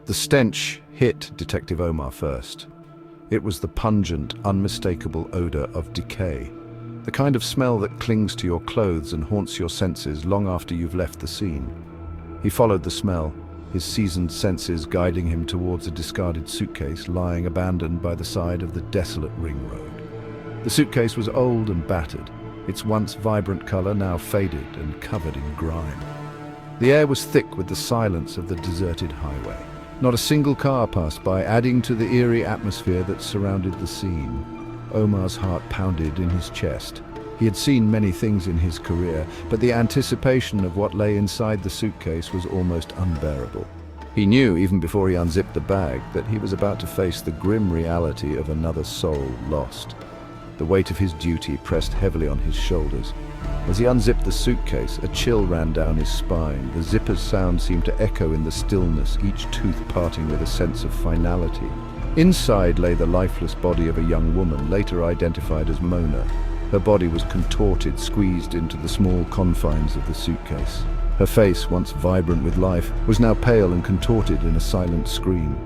The stench hit Detective Omar first. It was the pungent, unmistakable odor of decay, the kind of smell that clings to your clothes and haunts your senses long after you've left the scene. He followed the smell, his seasoned senses guiding him towards a discarded suitcase lying abandoned by the side of the desolate ring road. The suitcase was old and battered, its once vibrant color now faded and covered in grime. The air was thick with the silence of the deserted highway. Not a single car passed by, adding to the eerie atmosphere that surrounded the scene. Omar's heart pounded in his chest. He had seen many things in his career, but the anticipation of what lay inside the suitcase was almost unbearable. He knew, even before he unzipped the bag, that he was about to face the grim reality of another soul lost. The weight of his duty pressed heavily on his shoulders. As he unzipped the suitcase, a chill ran down his spine. The zipper's sound seemed to echo in the stillness, each tooth parting with a sense of finality. Inside lay the lifeless body of a young woman, later identified as Mona. Her body was contorted, squeezed into the small confines of the suitcase. Her face, once vibrant with life, was now pale and contorted in a silent scream.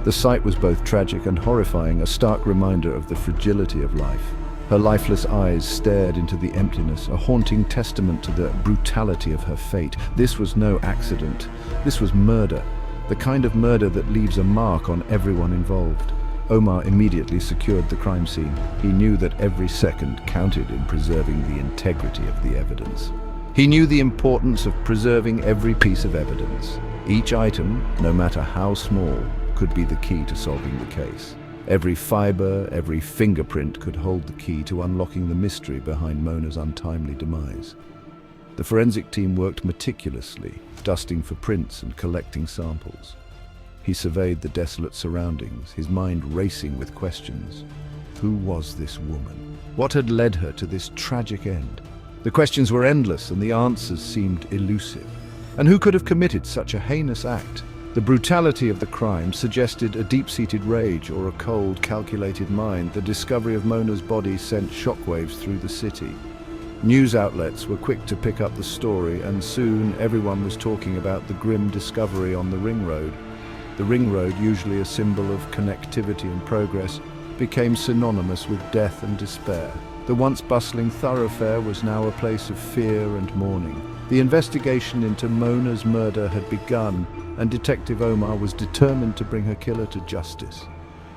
The sight was both tragic and horrifying, a stark reminder of the fragility of life. Her lifeless eyes stared into the emptiness, a haunting testament to the brutality of her fate. This was no accident. This was murder, the kind of murder that leaves a mark on everyone involved. Omar immediately secured the crime scene. He knew that every second counted in preserving the integrity of the evidence. He knew the importance of preserving every piece of evidence. Each item, no matter how small, could be the key to solving the case. Every fiber, every fingerprint could hold the key to unlocking the mystery behind Mona's untimely demise. The forensic team worked meticulously, dusting for prints and collecting samples. He surveyed the desolate surroundings, his mind racing with questions. Who was this woman? What had led her to this tragic end? The questions were endless and the answers seemed elusive. And who could have committed such a heinous act? The brutality of the crime suggested a deep-seated rage or a cold, calculated mind. The discovery of Mona's body sent shockwaves through the city. News outlets were quick to pick up the story, and soon everyone was talking about the grim discovery on the ring road. The ring road, usually a symbol of connectivity and progress, became synonymous with death and despair. The once bustling thoroughfare was now a place of fear and mourning. The investigation into Mona's murder had begun, and Detective Omar was determined to bring her killer to justice.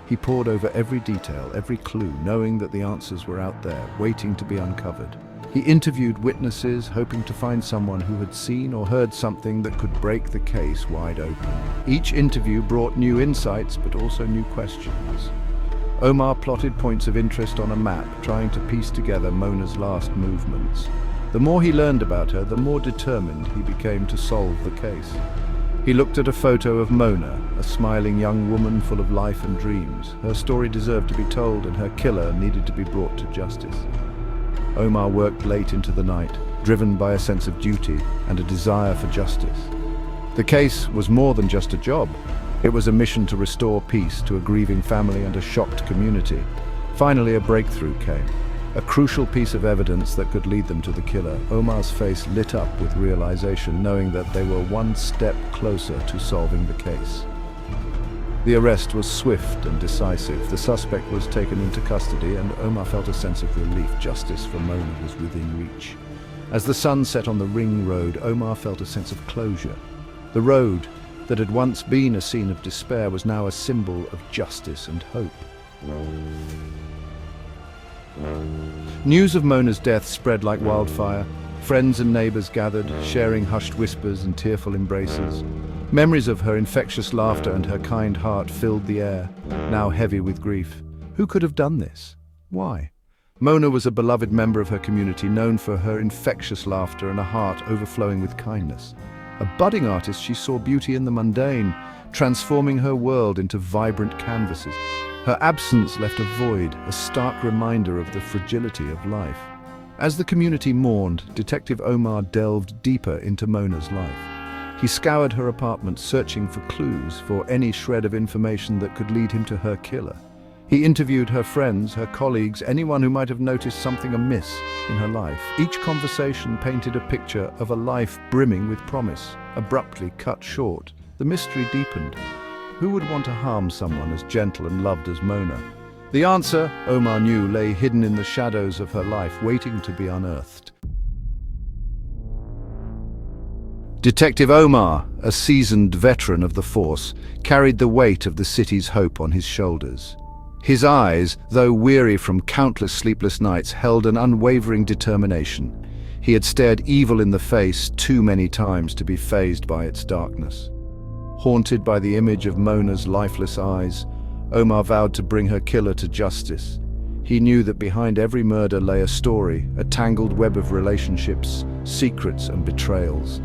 He pored over every detail, every clue, knowing that the answers were out there, waiting to be uncovered. He interviewed witnesses, hoping to find someone who had seen or heard something that could break the case wide open. Each interview brought new insights, but also new questions. Omar plotted points of interest on a map, trying to piece together Mona's last movements. The more he learned about her, the more determined he became to solve the case. He looked at a photo of Mona, a smiling young woman full of life and dreams. Her story deserved to be told, and her killer needed to be brought to justice. Omar worked late into the night, driven by a sense of duty and a desire for justice. The case was more than just a job. It was a mission to restore peace to a grieving family and a shocked community. Finally, a breakthrough came. A crucial piece of evidence that could lead them to the killer. Omar's face lit up with realization, knowing that they were one step closer to solving the case. The arrest was swift and decisive. The suspect was taken into custody, and Omar felt a sense of relief. Justice for Mona was within reach. As the sun set on the ring road, Omar felt a sense of closure. The road that had once been a scene of despair was now a symbol of justice and hope. News of Mona's death spread like wildfire. Friends and neighbors gathered, sharing hushed whispers and tearful embraces. Memories of her infectious laughter and her kind heart filled the air, now heavy with grief. Who could have done this? Why? Mona was a beloved member of her community, known for her infectious laughter and a heart overflowing with kindness. A budding artist, she saw beauty in the mundane, transforming her world into vibrant canvases. Her absence left a void, a stark reminder of the fragility of life. As the community mourned, Detective Omar delved deeper into Mona's life. He scoured her apartment, searching for clues, for any shred of information that could lead him to her killer. He interviewed her friends, her colleagues, anyone who might have noticed something amiss in her life. Each conversation painted a picture of a life brimming with promise. Abruptly cut short, the mystery deepened. Who would want to harm someone as gentle and loved as Mona? The answer, Omar knew, lay hidden in the shadows of her life, waiting to be unearthed. Detective Omar, a seasoned veteran of the force, carried the weight of the city's hope on his shoulders. His eyes, though weary from countless sleepless nights, held an unwavering determination. He had stared evil in the face too many times to be fazed by its darkness. Haunted by the image of Mona's lifeless eyes, Omar vowed to bring her killer to justice. He knew that behind every murder lay a story, a tangled web of relationships, secrets and betrayals.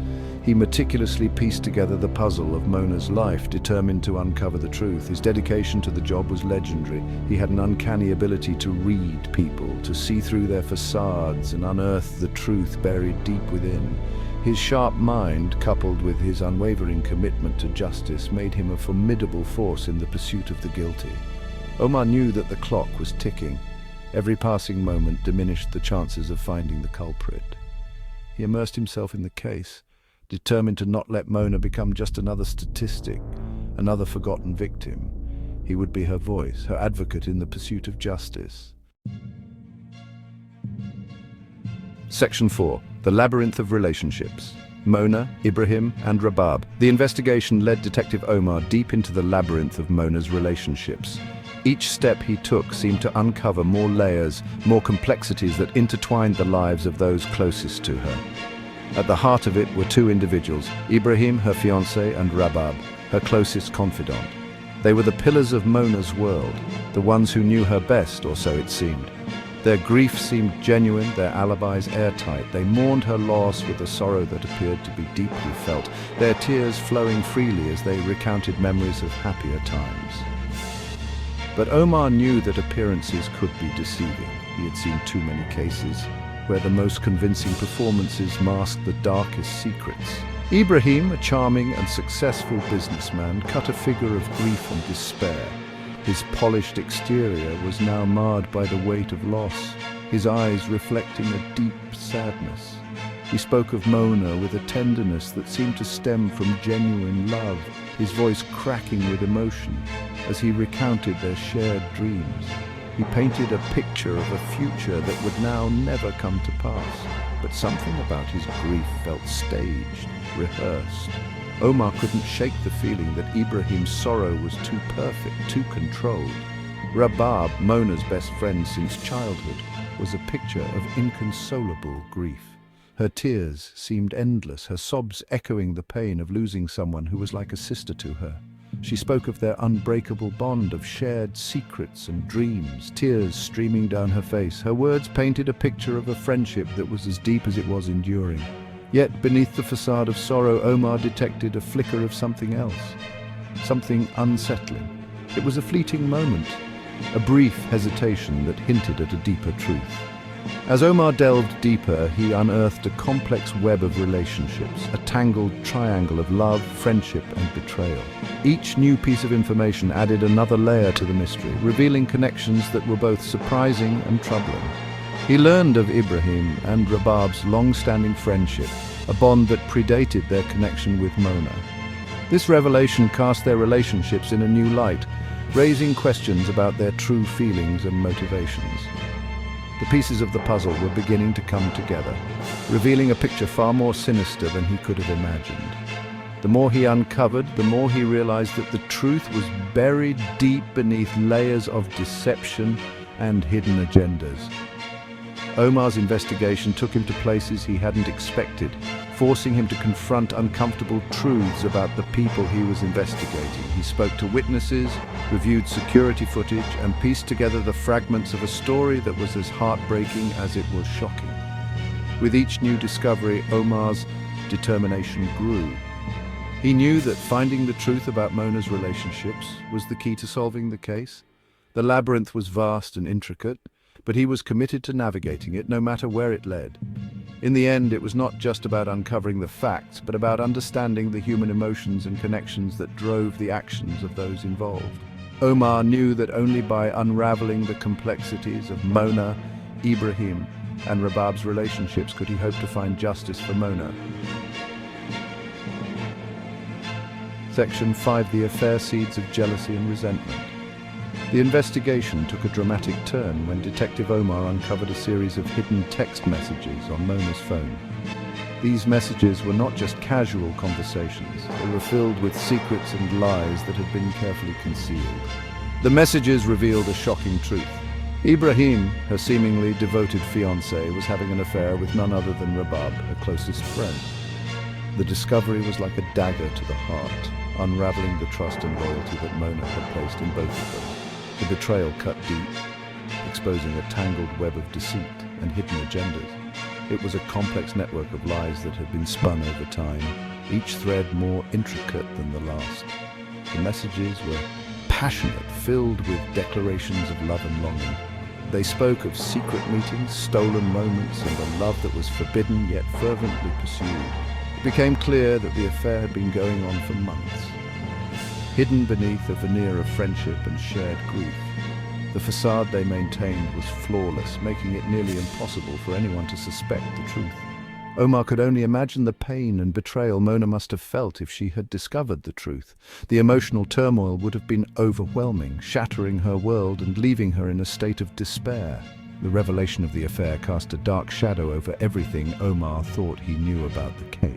He meticulously pieced together the puzzle of Mona's life, determined to uncover the truth. His dedication to the job was legendary. He had an uncanny ability to read people, to see through their facades and unearth the truth buried deep within. His sharp mind, coupled with his unwavering commitment to justice, made him a formidable force in the pursuit of the guilty. Omar knew that the clock was ticking. Every passing moment diminished the chances of finding the culprit. He immersed himself in the case, determined to not let Mona become just another statistic, another forgotten victim. He would be her voice, her advocate in the pursuit of justice. Section 4. The Labyrinth of Relationships. Mona, Ibrahim, and Rabab. The investigation led Detective Omar deep into the labyrinth of Mona's relationships. Each step he took seemed to uncover more layers, more complexities that intertwined the lives of those closest to her. At the heart of it were two individuals, Ibrahim, her fiancé, and Rabab, her closest confidant. They were the pillars of Mona's world, the ones who knew her best, or so it seemed. Their grief seemed genuine, their alibis airtight. They mourned her loss with a sorrow that appeared to be deeply felt, their tears flowing freely as they recounted memories of happier times. But Omar knew that appearances could be deceiving. He had seen too many cases where the most convincing performances masked the darkest secrets. Ibrahim, a charming and successful businessman, cut a figure of grief and despair. His polished exterior was now marred by the weight of loss, his eyes reflecting a deep sadness. He spoke of Mona with a tenderness that seemed to stem from genuine love, his voice cracking with emotion as he recounted their shared dreams. He painted a picture of a future that would now never come to pass. But something about his grief felt staged, rehearsed. Omar couldn't shake the feeling that Ibrahim's sorrow was too perfect, too controlled. Rabab, Mona's best friend since childhood, was a picture of inconsolable grief. Her tears seemed endless, her sobs echoing the pain of losing someone who was like a sister to her. She spoke of their unbreakable bond of shared secrets and dreams, tears streaming down her face. Her words painted a picture of a friendship that was as deep as it was enduring. Yet beneath the facade of sorrow, Omar detected a flicker of something else, something unsettling. It was a fleeting moment, a brief hesitation that hinted at a deeper truth. As Omar delved deeper, he unearthed a complex web of relationships, a tangled triangle of love, friendship, and betrayal. Each new piece of information added another layer to the mystery, revealing connections that were both surprising and troubling. He learned of Ibrahim and Rabab's long-standing friendship, a bond that predated their connection with Mona. This revelation cast their relationships in a new light, raising questions about their true feelings and motivations. The pieces of the puzzle were beginning to come together, revealing a picture far more sinister than he could have imagined. The more he uncovered, the more he realized that the truth was buried deep beneath layers of deception and hidden agendas. Omar's investigation took him to places he hadn't expected, forcing him to confront uncomfortable truths about the people he was investigating. He spoke to witnesses, reviewed security footage, and pieced together the fragments of a story that was as heartbreaking as it was shocking. With each new discovery, Omar's determination grew. He knew that finding the truth about Mona's relationships was the key to solving the case. The labyrinth was vast and intricate, but he was committed to navigating it no matter where it led. In the end, it was not just about uncovering the facts, but about understanding the human emotions and connections that drove the actions of those involved. Omar knew that only by unraveling the complexities of Mona, Ibrahim, and Rabab's relationships could he hope to find justice for Mona. Section 5. The affair: seeds of jealousy and resentment. The investigation took a dramatic turn when Detective Omar uncovered a series of hidden text messages on Mona's phone. Ththese messages were not just casual conversations. They were filled with secrets and lies that had been carefully concealed. The messages revealed a shocking truth. Ibrahim, her seemingly devoted fiancé, was having an affair with none other than Rabab, her closest friend. The discovery was like a dagger to the heart, unraveling the trust and loyalty that Mona had placed in both of them. The betrayal cut deep, exposing a tangled web of deceit and hidden agendas. It was a complex network of lies that had been spun over time, each thread more intricate than the last. The messages were passionate, filled with declarations of love and longing. They spoke of secret meetings, stolen moments, and a love that was forbidden yet fervently pursued. It became clear that the affair had been going on for months, hidden beneath a veneer of friendship and shared grief. The facade they maintained was flawless, making it nearly impossible for anyone to suspect the truth. Omar could only imagine the pain and betrayal Mona must have felt if she had discovered the truth. The emotional turmoil would have been overwhelming, shattering her world and leaving her in a state of despair. The revelation of the affair cast a dark shadow over everything Omar thought he knew about the case.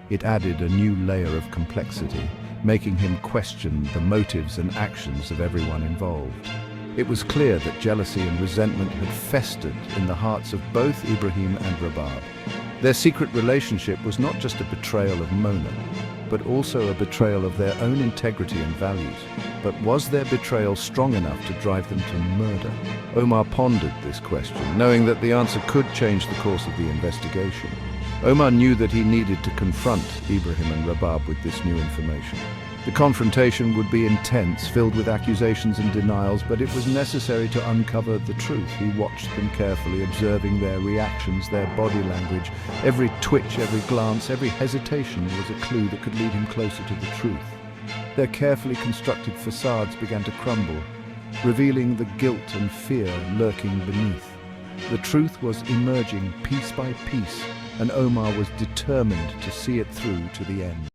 It added a new layer of complexity, making him question the motives and actions of everyone involved. It was clear that jealousy and resentment had festered in the hearts of both Ibrahim and Rabab. Their secret relationship was not just a betrayal of Mona, but also a betrayal of their own integrity and values. But was their betrayal strong enough to drive them to murder? Omar pondered this question, knowing that the answer could change the course of the investigation. Omar knew that he needed to confront Ibrahim and Rabab with this new information. The confrontation would be intense, filled with accusations and denials, but it was necessary to uncover the truth. He watched them carefully, observing their reactions, their body language. Every twitch, every glance, every hesitation was a clue that could lead him closer to the truth. Their carefully constructed facades began to crumble, revealing the guilt and fear lurking beneath. The truth was emerging piece by piece, and Omar was determined to see it through to the end.